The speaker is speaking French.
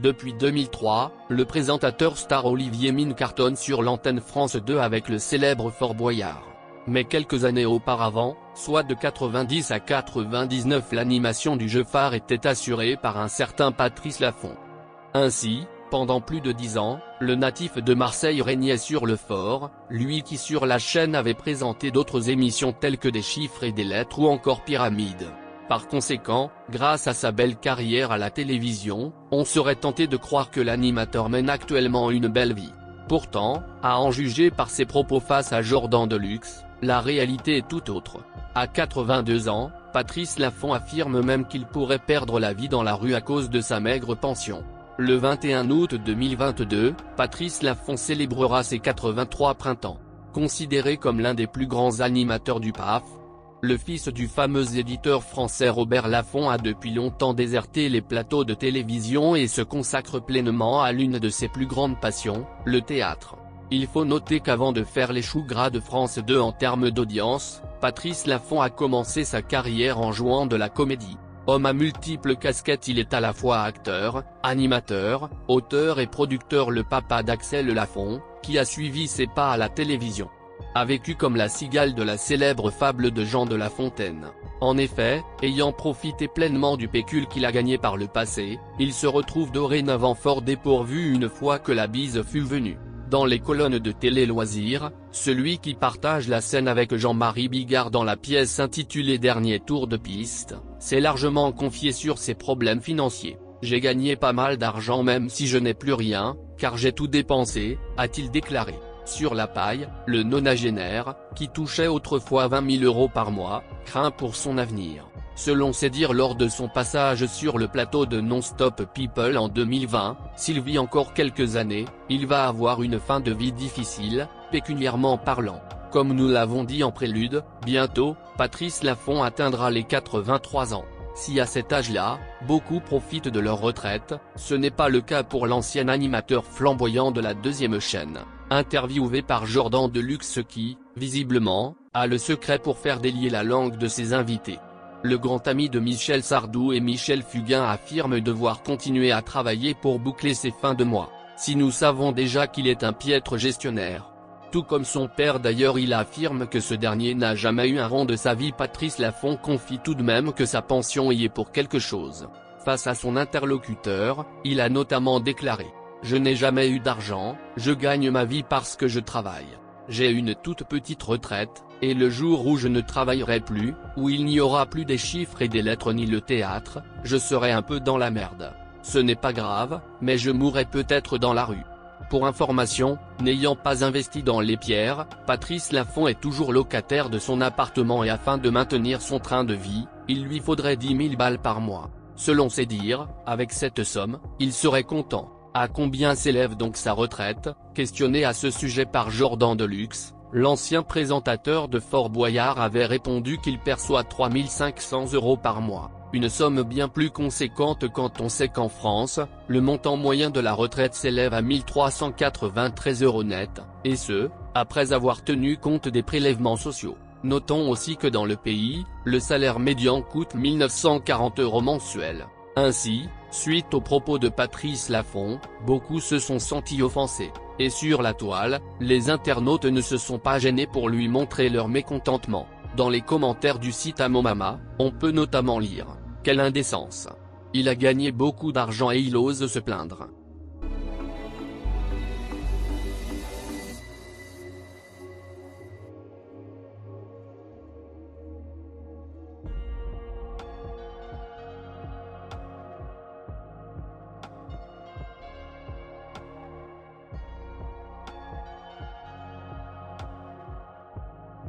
Depuis 2003, le présentateur star Olivier Mine cartonne sur l'antenne France 2 avec le célèbre Fort Boyard. Mais quelques années auparavant, soit de 90 à 99, l'animation du jeu phare était assurée par un certain Patrice Laffont. Ainsi, pendant plus de 10 ans, le natif de Marseille régnait sur le fort, lui qui sur la chaîne avait présenté d'autres émissions telles que Des chiffres et des lettres ou encore Pyramide. Par conséquent, grâce à sa belle carrière à la télévision, on serait tenté de croire que l'animateur mène actuellement une belle vie. Pourtant, à en juger par ses propos face à Jordan Deluxe, la réalité est tout autre. À 82 ans, Patrice Laffont affirme même qu'il pourrait perdre la vie dans la rue à cause de sa maigre pension. Le 21 août 2022, Patrice Laffont célébrera ses 83 printemps. Considéré comme l'un des plus grands animateurs du PAF, le fils du fameux éditeur français Robert Laffont a depuis longtemps déserté les plateaux de télévision et se consacre pleinement à l'une de ses plus grandes passions, le théâtre. Il faut noter qu'avant de faire les choux gras de France 2 en termes d'audience, Patrice Laffont a commencé sa carrière en jouant de la comédie. Homme à multiples casquettes, il est à la fois acteur, animateur, auteur et producteur. Le papa d'Axel Laffont, qui a suivi ses pas à la télévision, a vécu comme la cigale de la célèbre fable de Jean de La Fontaine. En effet, ayant profité pleinement du pécule qu'il a gagné par le passé, il se retrouve dorénavant fort dépourvu une fois que la bise fut venue. Dans les colonnes de Télé Loisirs, celui qui partage la scène avec Jean-Marie Bigard dans la pièce intitulée Dernier tour de piste, s'est largement confié sur ses problèmes financiers. « J'ai gagné pas mal d'argent même si je n'ai plus rien, car j'ai tout dépensé », a-t-il déclaré. Sur la paille, le nonagénaire, qui touchait autrefois 20 000 € par mois, craint pour son avenir. Selon ses dires lors de son passage sur le plateau de Non-Stop People en 2020, s'il vit encore quelques années, il va avoir une fin de vie difficile, pécuniairement parlant. Comme nous l'avons dit en prélude, bientôt, Patrice Laffont atteindra les 83 ans. Si à cet âge-là, beaucoup profitent de leur retraite, ce n'est pas le cas pour l'ancien animateur flamboyant de la deuxième chaîne. Interviewé par Jordan Deluxe qui, visiblement, a le secret pour faire délier la langue de ses invités. Le grand ami de Michel Sardou et Michel Fugain affirme devoir continuer à travailler pour boucler ses fins de mois. Si nous savons déjà qu'il est un piètre gestionnaire. Tout comme son père d'ailleurs, il affirme que ce dernier n'a jamais eu un rond de sa vie. Patrice Laffont confie tout de même que sa pension y est pour quelque chose. Face à son interlocuteur, il a notamment déclaré : « Je n'ai jamais eu d'argent, je gagne ma vie parce que je travaille. J'ai une toute petite retraite, et le jour où je ne travaillerai plus, où il n'y aura plus des chiffres et des lettres ni le théâtre, je serai un peu dans la merde. Ce n'est pas grave, mais je mourrai peut-être dans la rue. » Pour information, n'ayant pas investi dans les pierres, Patrice Laffont est toujours locataire de son appartement et afin de maintenir son train de vie, il lui faudrait 10 000 balles par mois. Selon ses dires, avec cette somme, il serait content. À combien s'élève donc sa retraite? Questionné à ce sujet par Jordan Deluxe, l'ancien présentateur de Fort Boyard avait répondu qu'il perçoit 3 500 € par mois, une somme bien plus conséquente quand on sait qu'en France, le montant moyen de la retraite s'élève à 1 393 € net, et ce, après avoir tenu compte des prélèvements sociaux. Notons aussi que dans le pays, le salaire médian coûte 1 940 € mensuels. Ainsi, suite aux propos de Patrice Laffont, beaucoup se sont sentis offensés, et sur la toile, les internautes ne se sont pas gênés pour lui montrer leur mécontentement. Dans les commentaires du site Amomama, on peut notamment lire : « Quelle indécence ! Il a gagné beaucoup d'argent et il ose se plaindre.